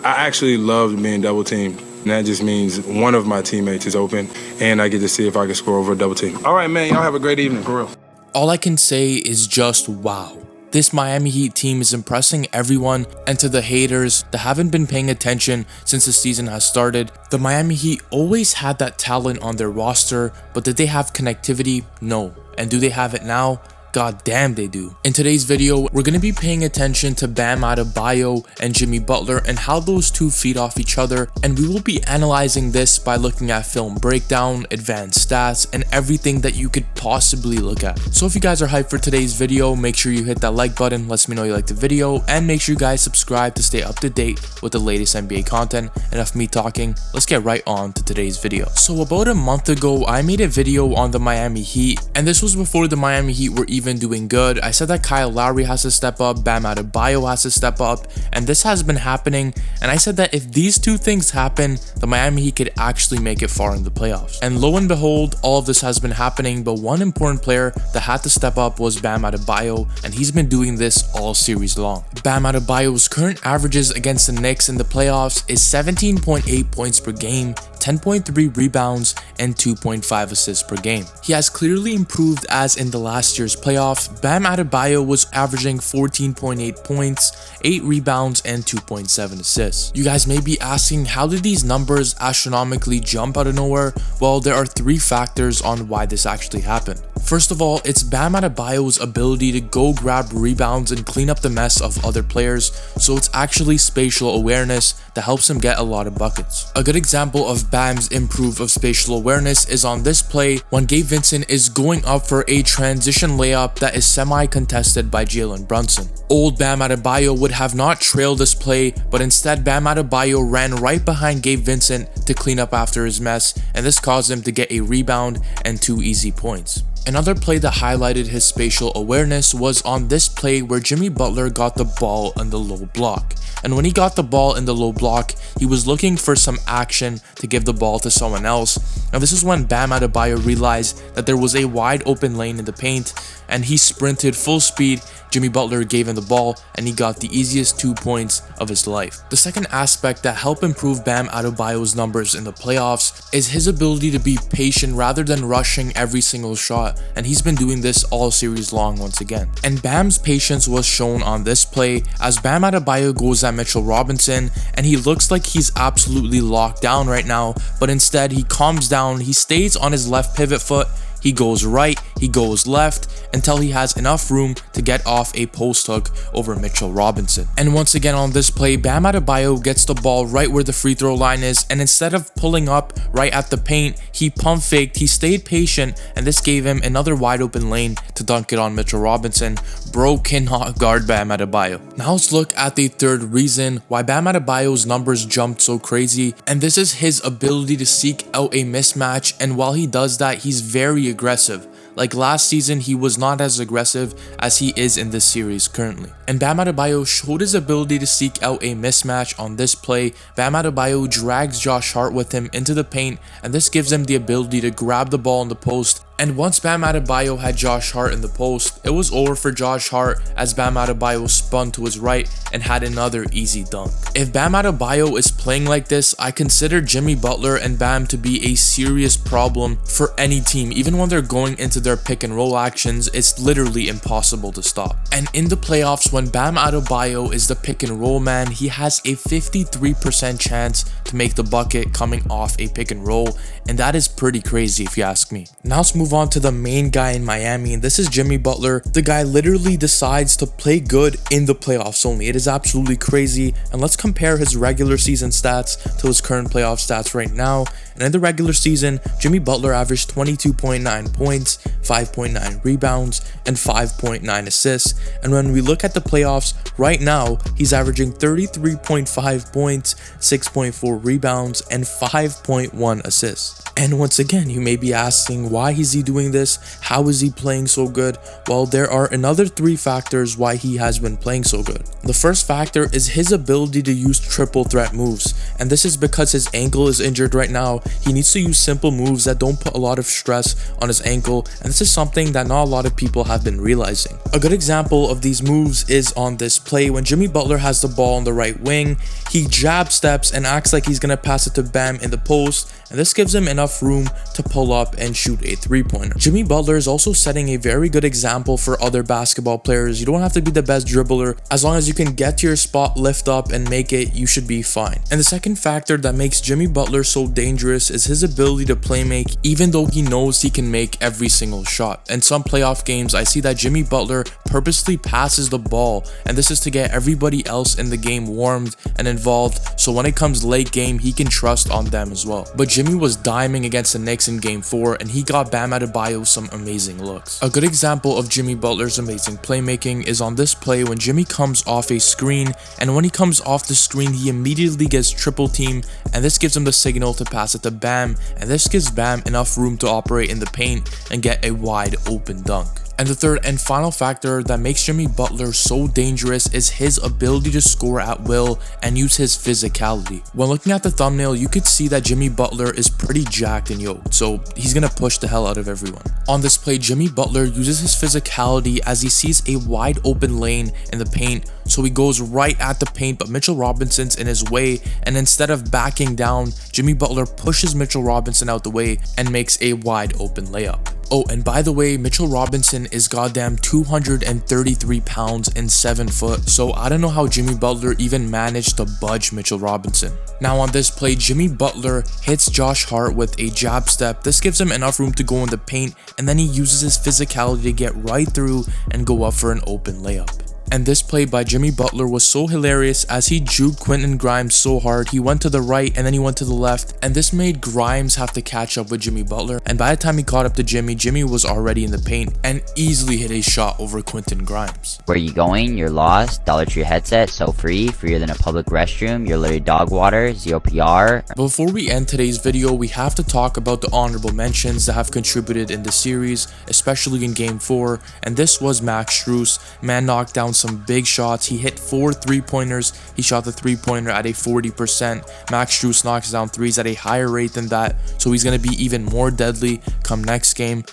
I actually love being double teamed. And that just means one of my teammates is open, and I get to see if I can score over a double team. All right, man, y'all have a great evening, for real. All I can say is just wow. This Miami Heat team is impressing everyone, and to the haters that haven't been paying attention since the season has started, the Miami Heat always had that talent on their roster, but did they have connectivity? No. And do they have it now? God damn they do. In today's video, we're going to be paying attention to Bam Adebayo and Jimmy Butler and how those two feed off each other, and we will be analyzing this by looking at film breakdown, advanced stats, and everything that you could possibly look at. So if you guys are hyped for today's video, make sure you hit that like button, lets me know you like the video, and make sure you guys subscribe to stay up to date with the latest NBA content. Enough me talking, let's get right on to today's video. So about a month ago, I made a video on the Miami Heat, and this was before the Miami Heat were even doing good. I said that Kyle Lowry has to step up, Bam Adebayo has to step up, and this has been happening. And I said that if these two things happen, the Miami Heat could actually make it far in the playoffs. And lo and behold, all of this has been happening, but one important player that had to step up was Bam Adebayo, and he's been doing this all series long. Bam Adebayo's current averages against the Knicks in the playoffs is 17.8 points per game, 10.3 rebounds, and 2.5 assists per game. He has clearly improved, as in the last year's playoff, Bam Adebayo was averaging 14.8 points, 8 rebounds, and 2.7 assists. You guys may be asking, how did these numbers astronomically jump out of nowhere? Well, there are 3 factors on why this actually happened. First of all, it's Bam Adebayo's ability to go grab rebounds and clean up the mess of other players, so it's actually spatial awareness that helps him get a lot of buckets. A good example of Bam's improve of spatial awareness is on this play when Gabe Vincent is going up for a transition layup that is semi-contested by Jalen Brunson. Old Bam Adebayo would have not trailed this play, but instead Bam Adebayo ran right behind Gabe Vincent to clean up after his mess, and this caused him to get a rebound and 2 easy points. Another play that highlighted his spatial awareness was on this play where Jimmy Butler got the ball in the low block. And when he got the ball in the low block, he was looking for some action to give the ball to someone else. And this is when Bam Adebayo realized that there was a wide open lane in the paint, and he sprinted full speed. Jimmy Butler gave him the ball, and he got the easiest 2 points of his life. The second aspect that helped improve Bam Adebayo's numbers in the playoffs is his ability to be patient rather than rushing every single shot, and he's been doing this all series long once again. And Bam's patience was shown on this play as Bam Adebayo goes at Mitchell Robinson, and he looks like he's absolutely locked down right now, but instead he calms down, he stays on his left pivot foot, he goes right, he goes left, until he has enough room to get off a post hook over Mitchell Robinson. And once again on this play, Bam Adebayo gets the ball right where the free throw line is, and instead of pulling up right at the paint, he pump faked, he stayed patient, and this gave him another wide open lane to dunk it on Mitchell Robinson. Bro cannot guard Bam Adebayo. Now let's look at the third reason why Bam Adebayo's numbers jumped so crazy, and this is his ability to seek out a mismatch, and while he does that, he's very aggressive. Like last season, he was not as aggressive as he is in this series currently. And Bam Adebayo showed his ability to seek out a mismatch on this play. Bam Adebayo drags Josh Hart with him into the paint, and this gives him the ability to grab the ball in the post. And once Bam Adebayo had Josh Hart in the post, it was over for Josh Hart as Bam Adebayo spun to his right and had another easy dunk. If Bam Adebayo is playing like this, I consider Jimmy Butler and Bam to be a serious problem for any team. Even when they're going into their pick and roll actions, it's literally impossible to stop. And in the playoffs, when Bam Adebayo is the pick and roll man, he has a 53% chance to make the bucket coming off a pick and roll, and that is pretty crazy if you ask me. Now let's move on to the main guy in Miami, and this is Jimmy Butler. The guy literally decides to play good in the playoffs only. It is absolutely crazy, and let's compare his regular season stats to his current playoff stats right now. And in the regular season, Jimmy Butler averaged 22.9 points, 5.9 rebounds, and 5.9 assists. And when we look at the playoffs right now, he's averaging 33.5 points, 6.4 rebounds, and 5.1 assists. And once again, you may be asking, why is he doing this? How is he playing so good? Well, there are another 3 factors why he has been playing so good. The first factor is his ability to use triple threat moves, and this is because his ankle is injured right now. He needs to use simple moves that don't put a lot of stress on his ankle, and this is something that not a lot of people have been realizing. A good example of these moves is on this play when Jimmy Butler has the ball on the right wing. he jab steps and acts like he's gonna pass it to Bam in the post, and this gives him enough room to pull up and shoot a three-pointer. Jimmy Butler is also setting a very good example for other basketball players. You don't have to be the best dribbler. As long as you can get to your spot, lift up, and make it, you should be fine. And the second factor that makes Jimmy Butler so dangerous is his ability to play make, even though he knows he can make every single shot. In some playoff games, I see that Jimmy Butler purposely passes the ball, and this is to get everybody else in the game warmed and involved, so when it comes late game, he can trust on them as well. But Jimmy was diming against the Knicks in game 4, and he got Bam Adebayo some amazing looks. A good example of Jimmy Butler's amazing playmaking is on this play when Jimmy comes off a screen, and when he comes off the screen, he immediately gets triple team, and this gives him the signal to pass it to Bam, and this gives Bam enough room to operate in the paint and get a wide open dunk. And the third and final factor that makes Jimmy Butler so dangerous is his ability to score at will and use his physicality. When looking at the thumbnail, you could see that Jimmy Butler is pretty jacked and yoked, so he's gonna push the hell out of everyone. On this play, Jimmy Butler uses his physicality as he sees a wide open lane in the paint, so he goes right at the paint, but Mitchell Robinson's in his way, and instead of backing down, Jimmy Butler pushes Mitchell Robinson out the way and makes a wide open layup. Oh, and by the way, Mitchell Robinson is goddamn 233 pounds and 7 foot, so I don't know how Jimmy Butler even managed to budge Mitchell Robinson. Now on this play, Jimmy Butler hits Josh Hart with a jab step. This gives him enough room to go in the paint, and then he uses his physicality to get right through and go up for an open layup. And this play by Jimmy Butler was so hilarious as he juked Quentin Grimes so hard. He went to the right and then he went to the left, and this made Grimes have to catch up with Jimmy Butler, and by the time he caught up to Jimmy, Jimmy was already in the paint and easily hit a shot over Quentin Grimes. Where you going? You're lost. Dollar Tree headset, so free, freer than a public restroom. You're literally dog water, 0 PR. Before we end today's video, we have to talk about the honorable mentions that have contributed in the series, especially in game 4, and this was Max Strus. Man knocked down some big shots. He hit 4 3-pointers. He shot the 3-pointer at a 40%. Max Strus knocks down threes at a higher rate than that, so he's going to be even more deadly come next game.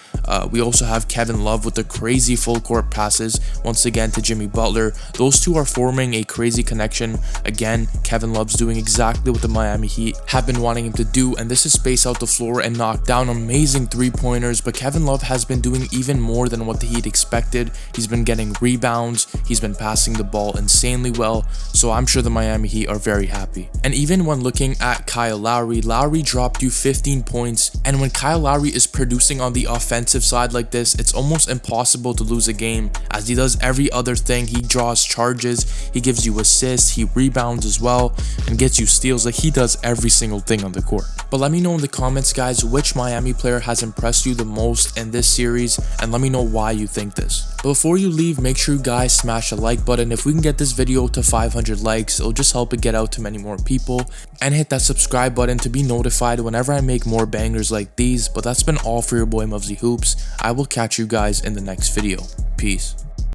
We also have Kevin Love with the crazy full court passes once again to Jimmy Butler. Those two are forming a crazy connection. Again, Kevin Love's doing exactly what the Miami Heat have been wanting him to do, and this is space out the floor and knock down amazing 3-pointers, but Kevin Love has been doing even more than what the Heat expected. He's been getting rebounds, he's been passing the ball insanely well, so I'm sure the Miami Heat are very happy. And even when looking at Kyle Lowry, Lowry dropped you 15 points, and when Kyle Lowry is producing on the offensive side like this, it's almost impossible to lose a game, as he does every other thing. He draws charges, he gives you assists, he rebounds as well, and gets you steals. Like, he does every single thing on the court. But let me know in the comments, guys, which Miami player has impressed you the most in this series, and let me know why you think this. But before you leave, make sure you guys smash a like button. If we can get this video to 500 likes, it'll just help it get out to many more people, and hit that subscribe button to be notified whenever I make more bangers like these. But that's been all for your boy Muvsy Hoops. I will catch you guys in the next video. Peace.